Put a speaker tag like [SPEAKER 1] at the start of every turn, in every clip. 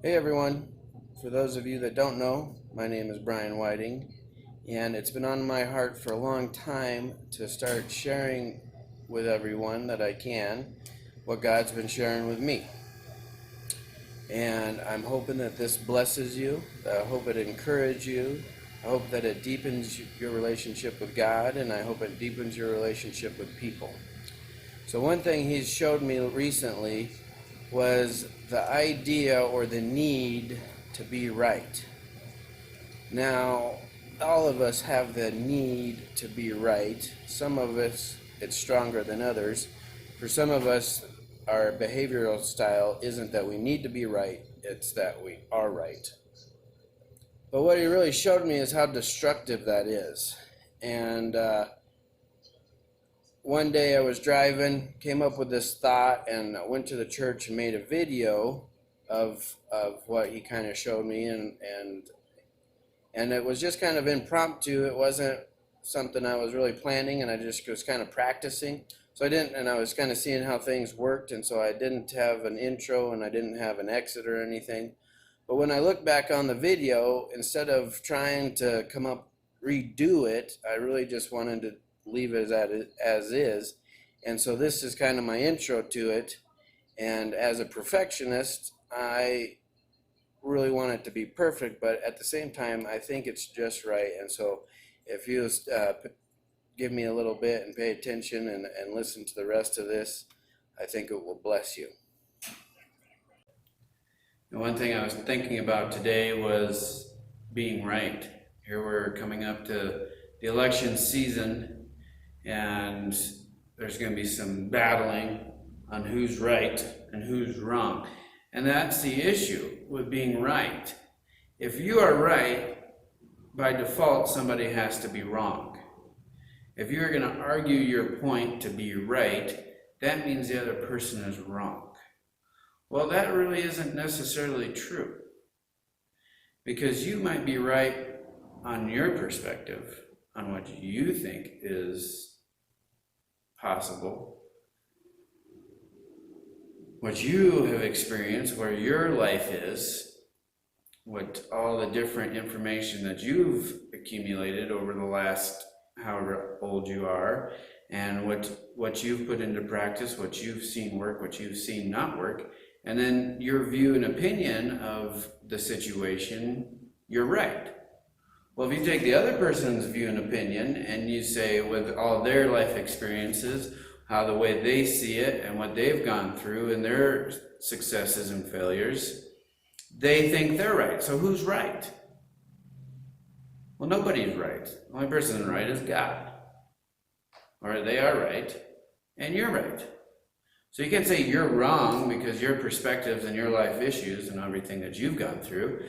[SPEAKER 1] Hey everyone, for those of you that don't know, my name is Brian Whiting, and it's been on my heart for a long time to start sharing with everyone that I can what God's been sharing with me. And I'm hoping that this blesses you. I hope it encourages you. I hope that it deepens your relationship with God, and I hope it deepens your relationship with people. So one thing He's showed me recently was the idea or the need to be right. Now, all of us have the need to be right. Some of us, it's stronger than others. For some of us, our behavioral style isn't that we need to be right, it's that we are right. But what he really showed me is how destructive that is. And one day I was driving, came up with this thought, and I went to the church and made a video of what he kind of showed me, and it was just kind of impromptu. It wasn't something I was really planning, and I just was kind of practicing. So I was kind of seeing how things worked, and so I didn't have an intro and I didn't have an exit or anything. But when I look back on the video, instead of trying to redo it, I really just wanted to leave it as is. And so this is kind of my intro to it. And as a perfectionist, I really want it to be perfect, but at the same time, I think it's just right. And so if you give me a little bit and pay attention and listen to the rest of this, I think it will bless you. And one thing I was thinking about today was being right. Here we're coming up to the election season, and there's going to be some battling on who's right and who's wrong. And that's the issue with being right. If you are right, by default, somebody has to be wrong. If you're going to argue your point to be right, that means the other person is wrong. Well, that really isn't necessarily true, because you might be right on your perspective, on what you think is possible, what you have experienced, where your life is, what all the different information that you've accumulated over the last however old you are, and what you've put into practice, what you've seen work, what you've seen not work, and then your view and opinion of the situation, you're right. Well, if you take the other person's view and opinion and you say with all their life experiences, how the way they see it and what they've gone through and their successes and failures, they think they're right. So who's right? Well, nobody's right. The only person right is God. Or they are right, and you're right. So you can't say you're wrong because your perspectives and your life issues and everything that you've gone through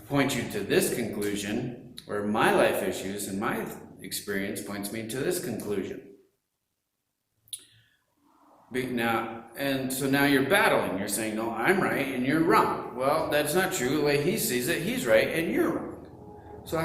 [SPEAKER 1] point you to this conclusion, or my life issues and my experience points me to this conclusion. So now you're battling. You're saying, no, I'm right and you're wrong. Well, that's not true. The way he sees it, he's right and you're wrong. So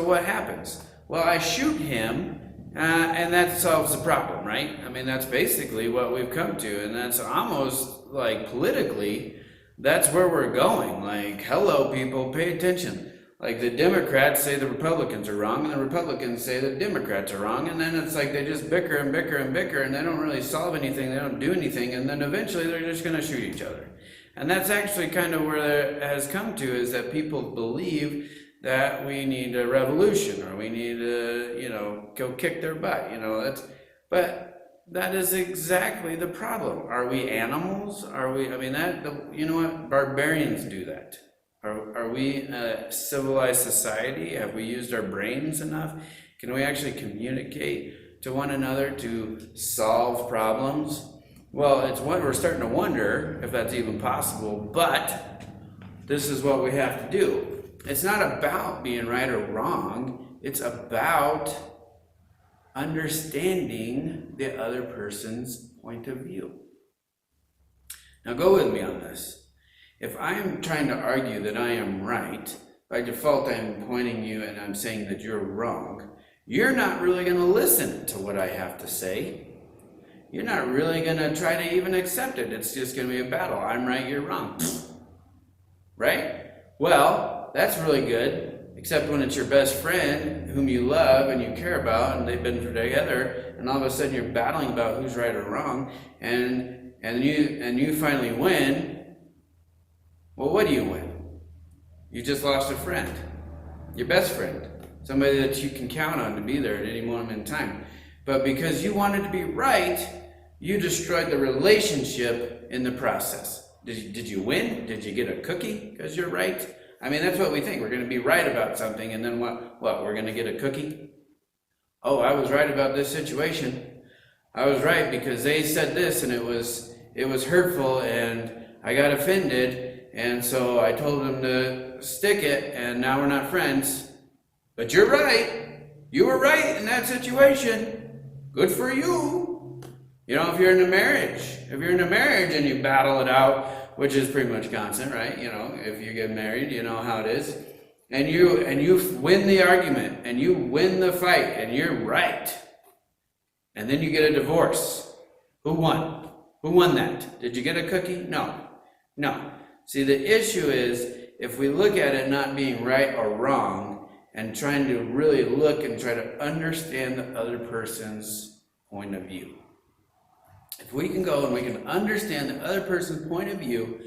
[SPEAKER 1] what happens? Well, I shoot him and that solves the problem, right? I mean, that's basically what we've come to, and that's almost like politically, that's where we're going. Like, hello, people, pay attention. Like, the Democrats say the Republicans are wrong, and the Republicans say the Democrats are wrong, and then it's like they just bicker and bicker and bicker, and they don't really solve anything, they don't do anything, and then eventually they're just going to shoot each other. And that's actually kind of where it has come to, is that people believe that we need a revolution, or we need to, go kick their butt, but that is exactly the problem. Are we animals? Barbarians do that. Are we a civilized society? Have we used our brains enough? Can we actually communicate to one another to solve problems? Well, we're starting to wonder if that's even possible, but this is what we have to do. It's not about being right or wrong. It's about understanding the other person's point of view. Now go with me on this. If I am trying to argue that I am right, by default I'm pointing you and I'm saying that you're wrong, you're not really going to listen to what I have to say. You're not really going to try to even accept it. It's just going to be a battle. I'm right, you're wrong. right? Well, that's really good, except when it's your best friend whom you love and you care about and they've been together, and all of a sudden you're battling about who's right or wrong, and you finally win. Well, what do you win? You just lost a friend, your best friend, somebody that you can count on to be there at any moment in time. But because you wanted to be right, you destroyed the relationship in the process. Did you win? Did you get a cookie because you're right? I mean, that's what we think. We're going to be right about something, and then what? We're going to get a cookie? Oh, I was right about this situation. I was right because they said this, and it was hurtful, and I got offended, and so I told them to stick it, and now we're not friends. But you're right. You were right in that situation. Good for you. You know, if you're in a marriage and you battle it out, which is pretty much constant, right? You know, if you get married, you know how it is. And you win the argument, and you win the fight, and you're right. And then you get a divorce. Who won? Who won that? Did you get a cookie? No. See, the issue is, if we look at it not being right or wrong, and trying to really look and try to understand the other person's point of view. If we can go and we can understand the other person's point of view,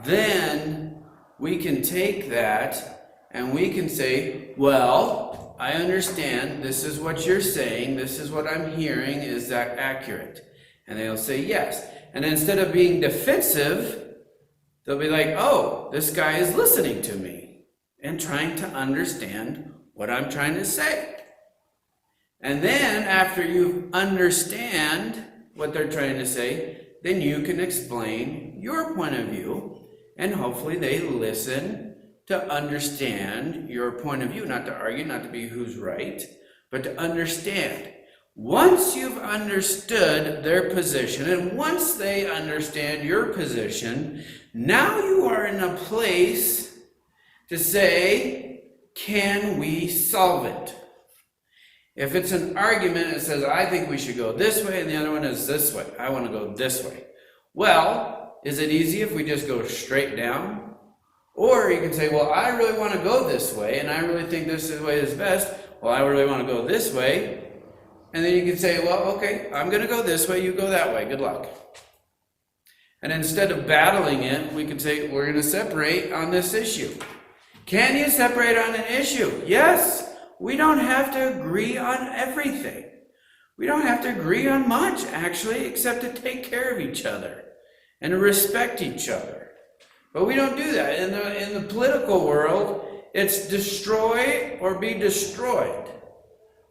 [SPEAKER 1] then we can take that and we can say, well, I understand, this is what you're saying, this is what I'm hearing, is that accurate? And they'll say yes. And instead of being defensive, they'll be like, oh, this guy is listening to me and trying to understand what I'm trying to say. And then after you understand what they're trying to say, then you can explain your point of view, and hopefully they listen to understand your point of view, not to argue, not to be who's right, but to understand. Once you've understood their position, and once they understand your position, now you are in a place to say, can we solve it? If it's an argument that says, I think we should go this way, and the other one is this way, I want to go this way. Well, is it easy if we just go straight down? Or you can say, well, I really want to go this way, and I really think this way is best. Well, I really want to go this way. And then you can say, well, okay, I'm going to go this way, you go that way, good luck. And instead of battling it, we can say, we're going to separate on this issue. Can you separate on an issue? Yes. We don't have to agree on everything. We don't have to agree on much, actually, except to take care of each other and to respect each other. But we don't do that. In the political world, it's destroy or be destroyed.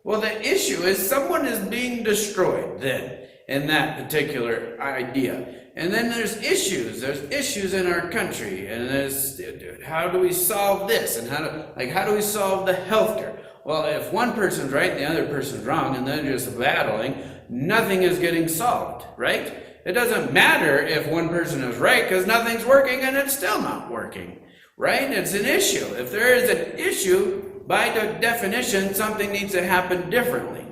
[SPEAKER 1] Well, the issue is someone is being destroyed then in that particular idea. And then there's issues. There's issues in our country, and there's how do we solve this, and how do we solve the healthcare? Well, if one person's right and the other person's wrong, and they're just battling, nothing is getting solved, right? It doesn't matter if one person is right, because nothing's working and it's still not working, right? It's an issue. If there is an issue, by definition, something needs to happen differently.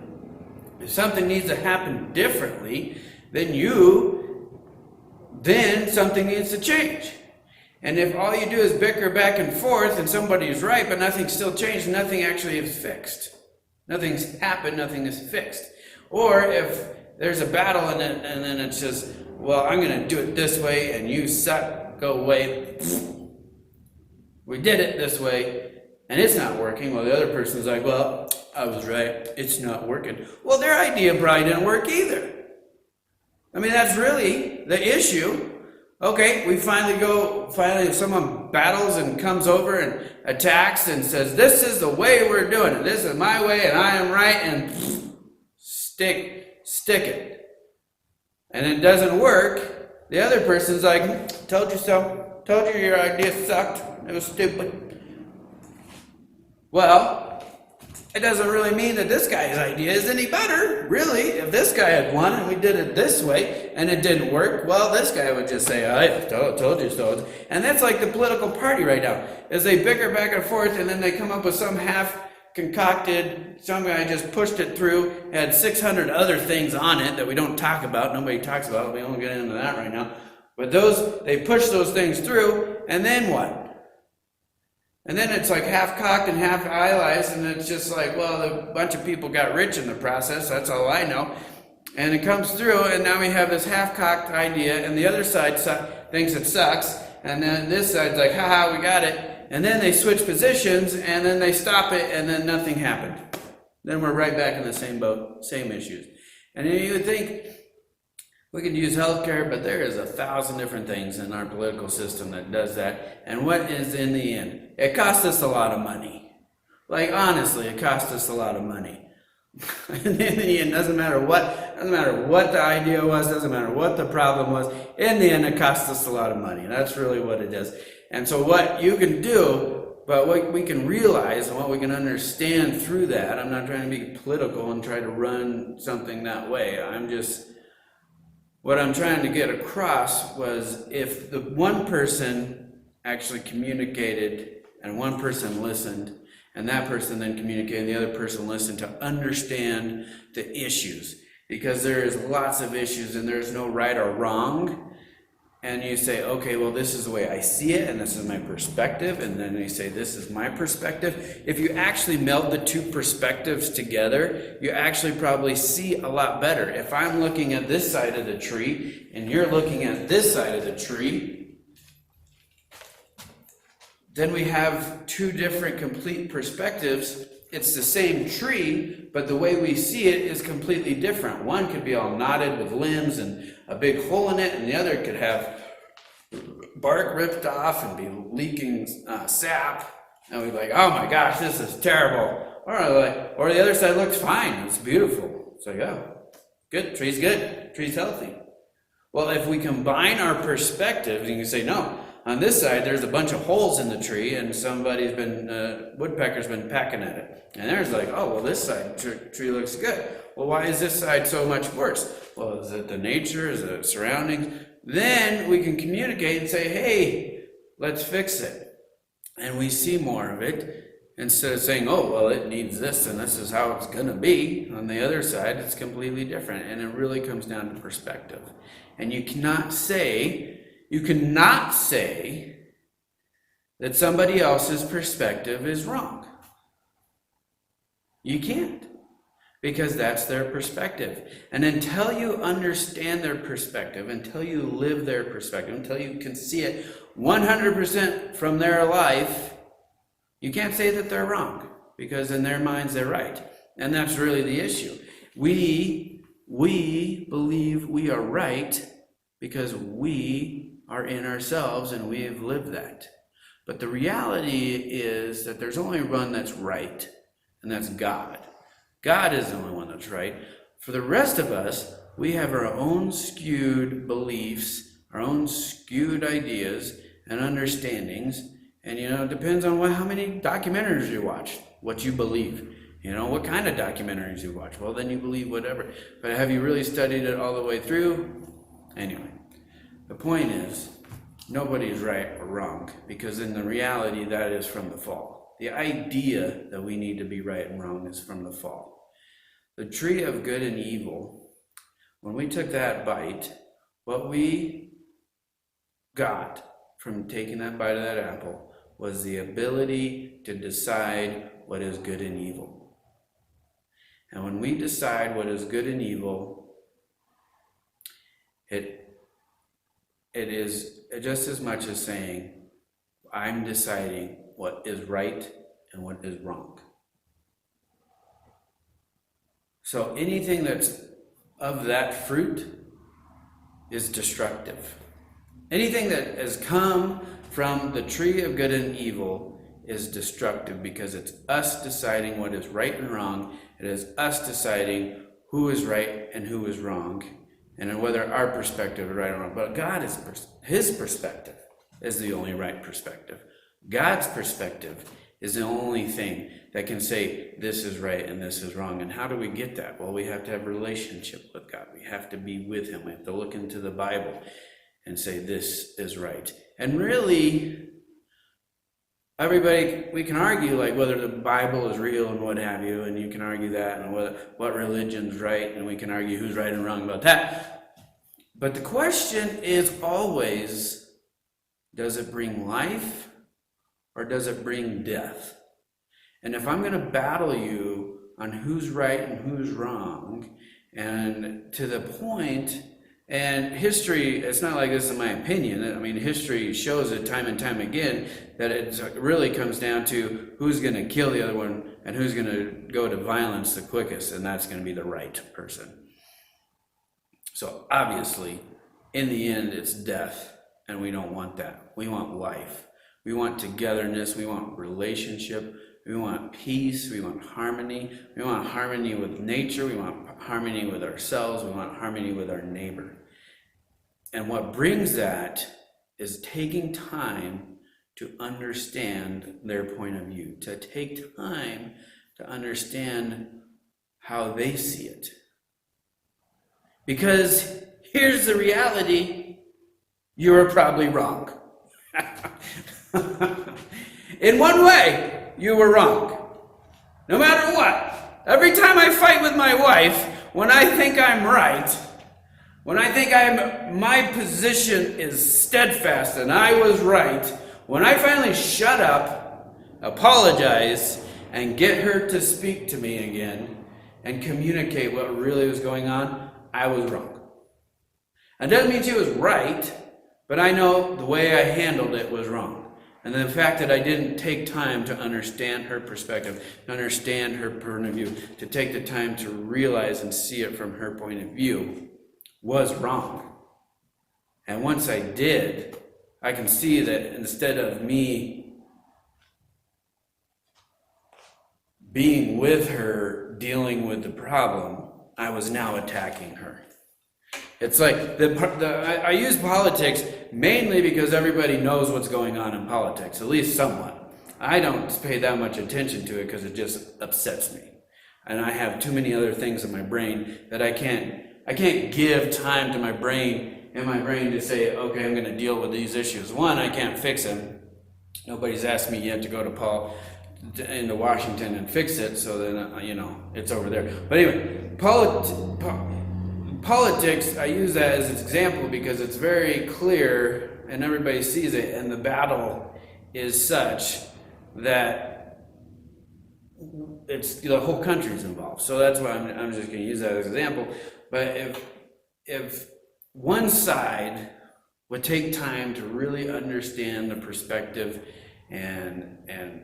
[SPEAKER 1] If something needs to happen differently, then something needs to change. And if all you do is bicker back and forth and somebody is right but nothing's still changed, nothing actually is fixed. Nothing's happened, nothing is fixed. Or if there's a battle and then it's just, well, I'm going to do it this way and you suck, go away. We did it this way and it's not working. Well, the other person's like, well, I was right, it's not working. Well, their idea probably didn't work either. I mean, that's really the issue. Okay, we finally if someone battles and comes over and attacks and says, this is the way we're doing it, this is my way and I am right, and stick it. And it doesn't work, the other person's like, told you so, told you your idea sucked, it was stupid. Well, it doesn't really mean that this guy's idea is any better, really. If this guy had won and we did it this way and it didn't work, well, this guy would just say, I told you so. And that's like the political party right now, is they bicker back and forth and then they come up with some half-concocted, some guy just pushed it through, had 600 other things on it that we don't talk about, nobody talks about, we won't get into that right now. But they push those things through, and then what? And then it's like half cocked and half eyeless, and it's just like, well, a bunch of people got rich in the process, that's all I know. And it comes through, and now we have this half cocked idea, and the other side thinks it sucks, and then this side's like, haha, we got it. And then they switch positions, and then they stop it, and then nothing happened. Then we're right back in the same boat, same issues. And you would think we could use healthcare, but there is 1,000 different things in our political system that does that. And what is in the end? It costs us a lot of money. Like, honestly, it costs us a lot of money. In the end, doesn't matter what the idea was, doesn't matter what the problem was. In the end, it costs us a lot of money. That's really what it is. And so what you can do, but what we can realize and what we can understand through that, I'm not trying to be political and try to run something that way. What I'm trying to get across was if the one person actually communicated and one person listened, and that person then communicated and the other person listened to understand the issues. Because there is lots of issues and there's no right or wrong. And you say, okay, well, this is the way I see it, and this is my perspective, and then you say, this is my perspective. If you actually meld the two perspectives together, you actually probably see a lot better. If I'm looking at this side of the tree, and you're looking at this side of the tree, then we have two different complete perspectives. It's the same tree, but the way we see it is completely different. One could be all knotted with limbs and a big hole in it, and the other could have bark ripped off and be leaking sap. And we'd be like, oh my gosh, this is terrible. Or the other side looks fine, it's beautiful. It's like, oh, good, tree's healthy. Well, if we combine our perspectives, you can say, no, on this side, there's a bunch of holes in the tree, and woodpecker's been pecking at it. And there's like, oh, well, this side tree looks good. Well, why is this side so much worse? Well, is it the nature? Is it surroundings? Then we can communicate and say, hey, let's fix it. And we see more of it instead of saying, oh, well, it needs this, and this is how it's going to be. On the other side, it's completely different. And it really comes down to perspective. And you cannot say that somebody else's perspective is wrong. You can't, because that's their perspective. And until you understand their perspective, until you live their perspective, until you can see it 100% from their life, you can't say that they're wrong, because in their minds they're right. And that's really the issue. We believe we are right because we are in ourselves and we have lived that. But the reality is that there's only one that's right, and that's God. God is the only one that's right. For the rest of us, we have our own skewed beliefs, our own skewed ideas and understandings. And, it depends on how many documentaries you watch, what you believe. What kind of documentaries you watch. Well, then you believe whatever. But have you really studied it all the way through? Anyway, the point is, nobody is right or wrong, because in the reality, that is from the fall. The idea that we need to be right and wrong is from the fall. The tree of good and evil, when we took that bite, what we got from taking that bite of that apple was the ability to decide what is good and evil. And when we decide what is good and evil, it is just as much as saying, I'm deciding what is right and what is wrong. So anything that's of that fruit is destructive. Anything that has come from the tree of good and evil is destructive, because it's us deciding what is right and wrong. It is us deciding who is right and who is wrong, and whether our perspective is right or wrong. But his perspective is the only right perspective. God's perspective is the only thing that can say this is right and this is wrong. And how do we get that? Well, we have to have a relationship with God. We have to be with him. We have to look into the Bible and say this is right. And really, everybody, we can argue like whether the Bible is real and what have you, and you can argue that, and what religion's right, and we can argue who's right and wrong about that. But the question is always, does it bring life or does it bring death? And if I'm going to battle you on who's right and who's wrong, and to the point, and history, it's not like this is my opinion. I mean, history shows it time and time again that it really comes down to who's going to kill the other one and who's going to go to violence the quickest, and that's going to be the right person. So obviously, in the end, it's death, and we don't want that. We want life. We want togetherness. We want relationship. We want peace. We want harmony. We want harmony with nature. We want harmony with ourselves. We want harmony with our neighbor. And what brings that is taking time to understand their point of view, to take time to understand how they see it. Because here's the reality, you were probably wrong. In one way, you were wrong. No matter what. Every time I fight with my wife, when I think I'm right, when I think my position is steadfast and I was right, when I finally shut up, apologize, and get her to speak to me again and communicate what really was going on, I was wrong. It doesn't mean she was right, but I know the way I handled it was wrong. And the fact that I didn't take time to understand her perspective, to understand her point of view, to take the time to realize and see it from her point of view was wrong. And once I did, I can see that instead of me being with her, dealing with the problem, I was now attacking her. It's like I use politics mainly because everybody knows what's going on in politics, at least somewhat. I don't pay that much attention to it because it just upsets me. And I have too many other things in my brain that I can't give time to my brain to say, okay, I'm going to deal with these issues. One, I can't fix them. Nobody's asked me yet to go to into Washington and fix it, so then, it's over there. But anyway, politics, I use that as an example because it's very clear and everybody sees it, and the battle is such that it's the whole country's involved. So that's why I'm just going to use that as an example. But if one side would take time to really understand the perspective and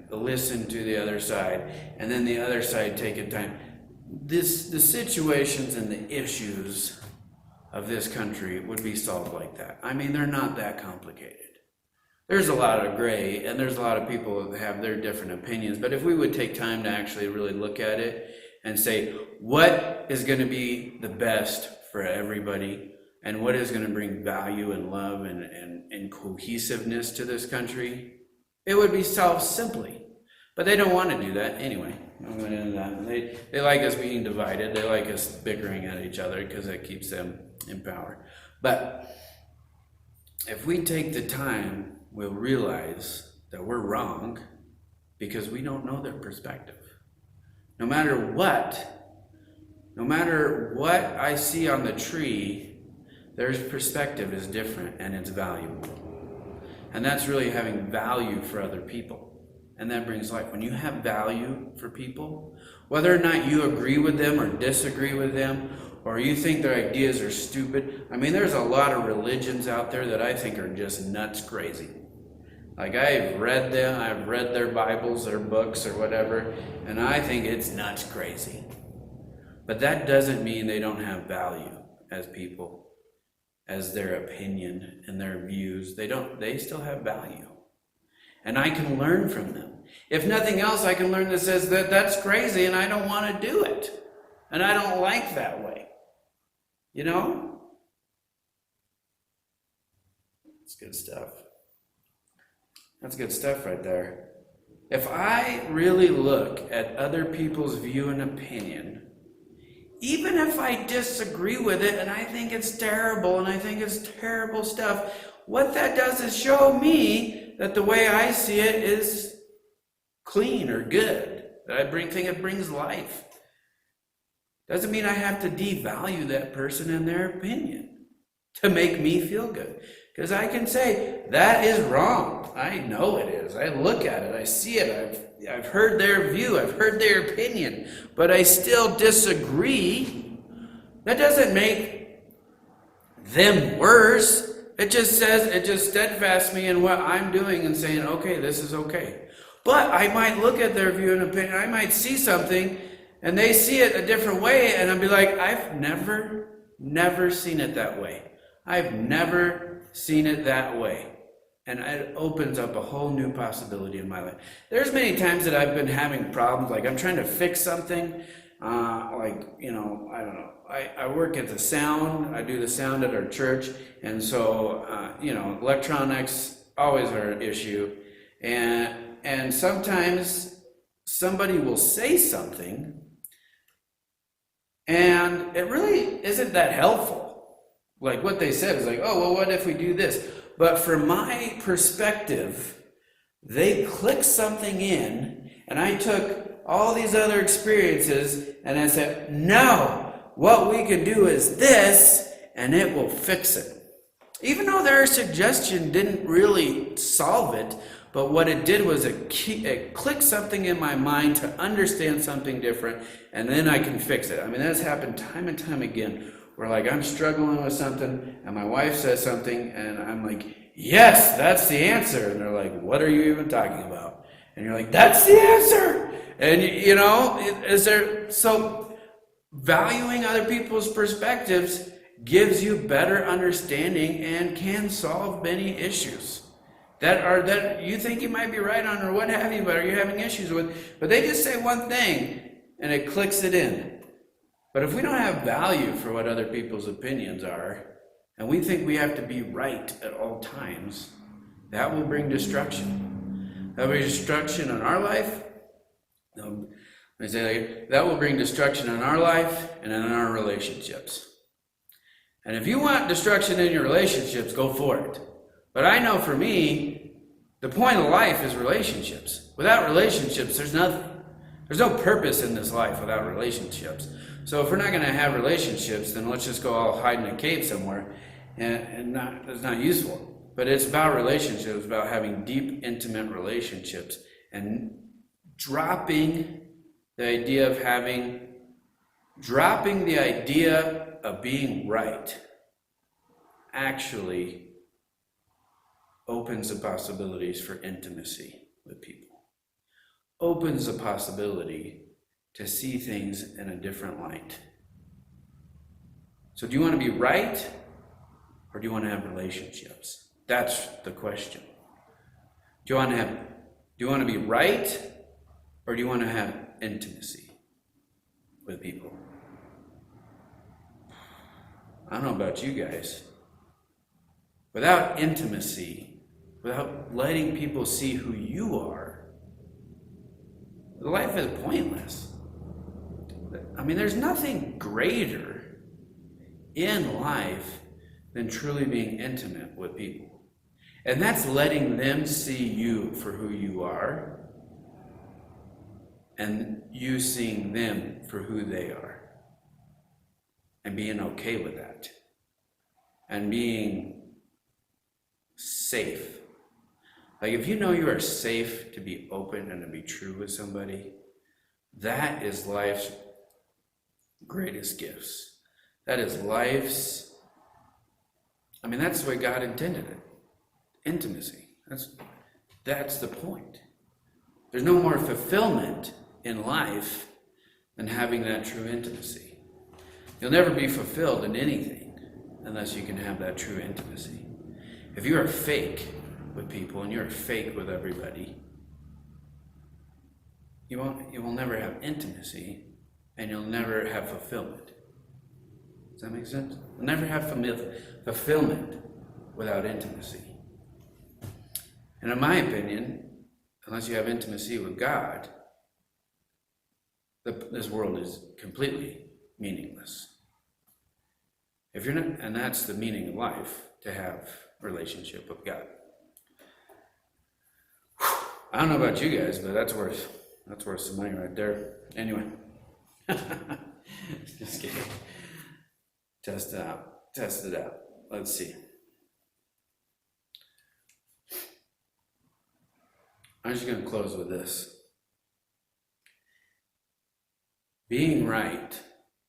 [SPEAKER 1] listen to the other side, and then the other side take a time, the situations and the issues of this country would be solved like that. I mean, they're not that complicated. There's a lot of gray, and there's a lot of people that have their different opinions, but if we would take time to actually really look at it and say, what is going to be the best for everybody, and what is going to bring value and love and cohesiveness to this country, it would be solved simply. But they don't want to do that anyway. I'm going into that. They like us being divided. They like us bickering at each other because it keeps them in power. But if we take the time, we'll realize that we're wrong because we don't know their perspective. No matter what I see on the tree, their perspective is different and it's valuable. And that's really having value for other people. And that brings life. When you have value for people, whether or not you agree with them or disagree with them, or you think their ideas are stupid. I mean, there's a lot of religions out there that I think are just nuts crazy. Like, I've read them, I've read their Bibles, their books, or whatever, and I think it's nuts crazy. But that doesn't mean they don't have value as people, as their opinion and their views. They still have value. And I can learn from them. If nothing else, I can learn that says that that's crazy and I don't want to do it. And I don't like that way. You know? It's good stuff. That's good stuff right there. If I really look at other people's view and opinion, even if I disagree with it and I think it's terrible and I think it's terrible stuff, what that does is show me that the way I see it is clean or good. That I think it brings life. Doesn't mean I have to devalue that person and their opinion to make me feel good. Because I can say, that is wrong. I know it is. I look at it. I see it. I've heard their view. I've heard their opinion. But I still disagree. That doesn't make them worse. It just steadfasts me in what I'm doing and saying, okay, this is okay. But I might look at their view and opinion. I might see something and they see it a different way. And I'll be like, I've never seen it that way. I've never seen it that way. And it opens up a whole new possibility in my life. There's many times that I've been having problems, like I'm trying to fix something, I don't know. I work at the sound. I do the sound at our church. And so, electronics always are an issue. And sometimes somebody will say something and it really isn't that helpful. Like what they said is like, oh, well, what if we do this? But from my perspective, they clicked something in, and I took all these other experiences, and I said, no, what we can do is this, and it will fix it. Even though their suggestion didn't really solve it, but what it did was it clicked something in my mind to understand something different, and then I can fix it. I mean, that's happened time and time again. Where like I'm struggling with something and my wife says something and I'm like, yes, that's the answer. And they're like, what are you even talking about? And you're like, that's the answer. And so valuing other people's perspectives gives you better understanding and can solve many issues that you think you might be right on or what have you, but are you having issues with? But they just say one thing and it clicks it in. But if we don't have value for what other people's opinions are, and we think we have to be right at all times, that will bring destruction. That will bring destruction in our life. That will bring destruction in our life and in our relationships. And if you want destruction in your relationships, go for it. But I know for me, the point of life is relationships. Without relationships, there's nothing. There's no purpose in this life without relationships. So if we're not going to have relationships, then let's just go all hide in a cave somewhere, and it's not useful. But it's about relationships, about having deep, intimate relationships, and dropping the idea of being right actually opens the possibilities for intimacy with people. Opens the possibility to see things in a different light. So do you want to be right or do you want to have relationships? That's the question. Do you want to be right or do you want to have intimacy with people? I don't know about you guys. Without intimacy, without letting people see who you are, life is pointless. I mean, there's nothing greater in life than truly being intimate with people. And that's letting them see you for who you are and you seeing them for who they are. And being okay with that. And being safe. Like if you know you are safe to be open and to be true with somebody, that is life's greatest gifts. That is life's, that's the way God intended it. Intimacy. That's the point. There's no more fulfillment in life than having that true intimacy. You'll never be fulfilled in anything unless you can have that true intimacy. If you are fake with people and you're fake with everybody, you will never have intimacy and you'll never have fulfillment. Does that make sense? You'll never have fulfillment without intimacy. And in my opinion, unless you have intimacy with God, this world is completely meaningless. If you're not, and that's the meaning of life, to have relationship with God. I don't know about you guys, but that's worth some money right there. Anyway, just kidding. Test it out. Let's see. I'm just going to close with this. Being right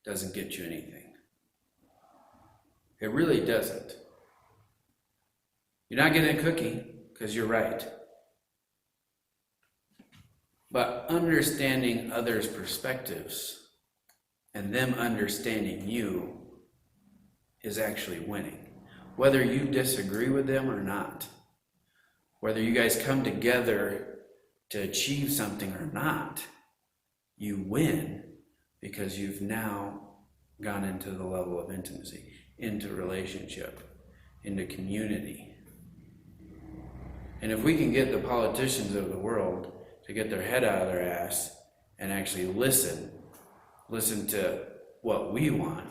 [SPEAKER 1] doesn't get you anything. It really doesn't. You're not getting a cookie because you're right. But understanding others' perspectives and them understanding you is actually winning. Whether you disagree with them or not, whether you guys come together to achieve something or not, you win because you've now gone into the level of intimacy, into relationship, into community. And if we can get the politicians of the world to get their head out of their ass and actually listen to what we want,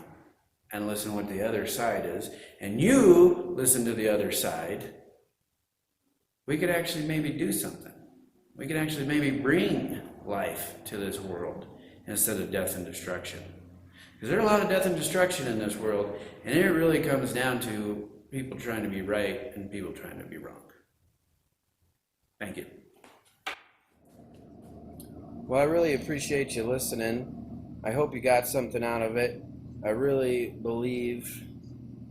[SPEAKER 1] and listen to what the other side is, and you listen to the other side, we could actually maybe do something. We could actually maybe bring life to this world instead of death and destruction. Because there's a lot of death and destruction in this world, and it really comes down to people trying to be right and people trying to be wrong. Thank you.
[SPEAKER 2] Well, I really appreciate you listening. I hope you got something out of it. I really believe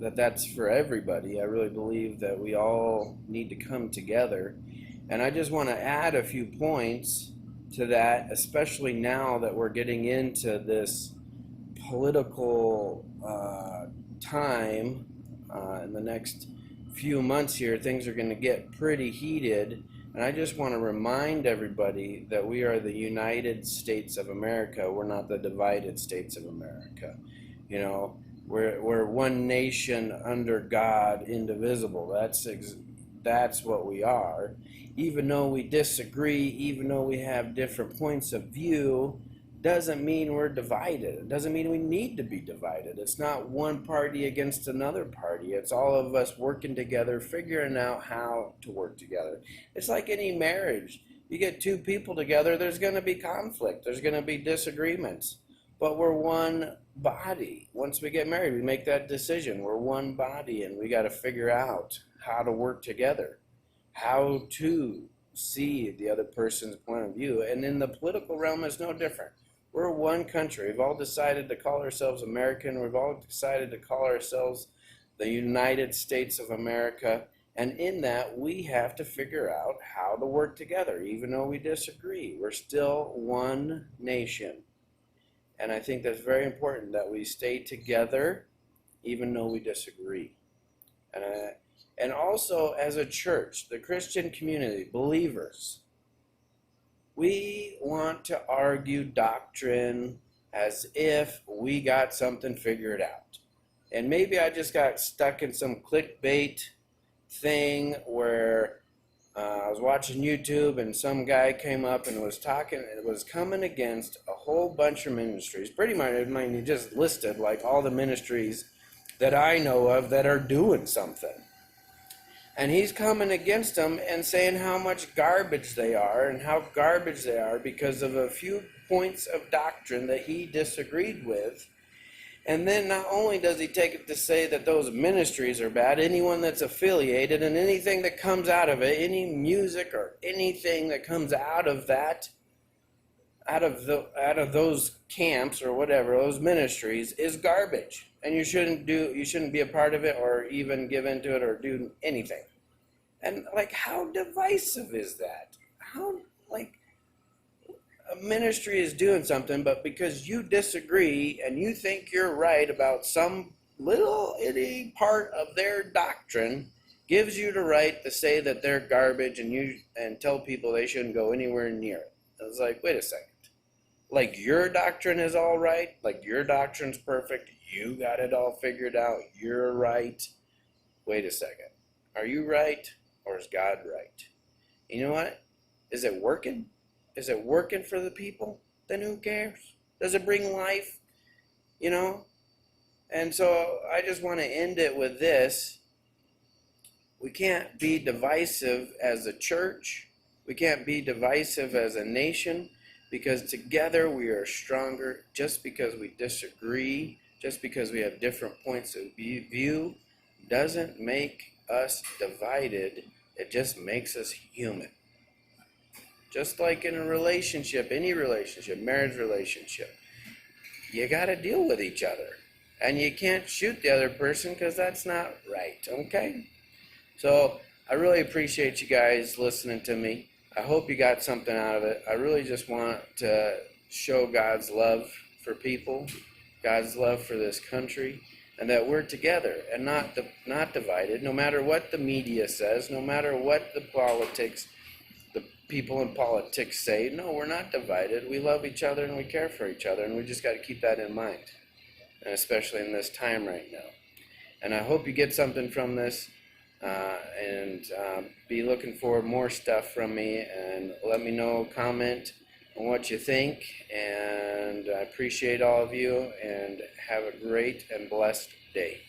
[SPEAKER 2] that that's for everybody. I really believe that we all need to come together. And I just want to add a few points to that, especially now that we're getting into this political time. In the next few months here, things are going to get pretty heated. And I just want to remind everybody that we are the United States of America. We're not the divided States of America. You know, we're one nation under God, indivisible. That's what we are. Even though we disagree, even though we have different points of view, doesn't mean we're divided. It doesn't mean we need to be divided. It's not one party against another party. It's all of us working together, figuring out how to work together. It's like any marriage. You get two people together, there's going to be conflict. There's going to be disagreements. But we're one body. Once we get married, we make that decision. We're one body, and we got to figure out how to work together, how to see the other person's point of view. And in the political realm, it's no different. We're one country. We've all decided to call ourselves American. We've all decided to call ourselves the United States of America. And in that, we have to figure out how to work together. Even though we disagree, we're still one nation. And I think that's very important that we stay together even though we disagree. And also as a church, the Christian community, believers, we want to argue doctrine as if we got something figured out. And maybe I just got stuck in some clickbait thing where I was watching YouTube and some guy came up and was coming against a whole bunch of ministries. Pretty much, I mean, he just listed like all the ministries that I know of that are doing something. And he's coming against them and saying how much garbage they are and how garbage they are because of a few points of doctrine that he disagreed with. And then not only does he take it to say that those ministries are bad, anyone that's affiliated and anything that comes out of it, any music or anything that comes out of that, out of those camps or whatever, those ministries is garbage. And you shouldn't be a part of it or even give into it or do anything. And like, how divisive is that? How, like, a ministry is doing something, but because you disagree and you think you're right about some little itty part of their doctrine, gives you the right to say that they're garbage and tell people they shouldn't go anywhere near it. It's like, wait a second. Like, your doctrine is all right? Like, your doctrine's perfect? You got it all figured out? You're right? Wait a second. Are you right, or is God right? You know what? Is it working? Is it working for the people? Then who cares? Does it bring life? You know? And so I just want to end it with this. We can't be divisive as a church. We can't be divisive as a nation, because together we are stronger. Just because we disagree, just because we have different points of view, doesn't make us divided. It just makes us human. Just like in a relationship, any relationship, marriage relationship, you got to deal with each other. And you can't shoot the other person because that's not right, okay? So I really appreciate you guys listening to me. I hope you got something out of it. I really just want to show God's love for people, God's love for this country, and that we're together and not divided, no matter what the media says, no matter what the people in politics say. No, we're not divided. We love each other and we care for each other, and we just got to keep that in mind, and especially in this time right now. And I hope you get something from this, and be looking for more stuff from me, and let me know, comment on what you think, and I appreciate all of you, and have a great and blessed day.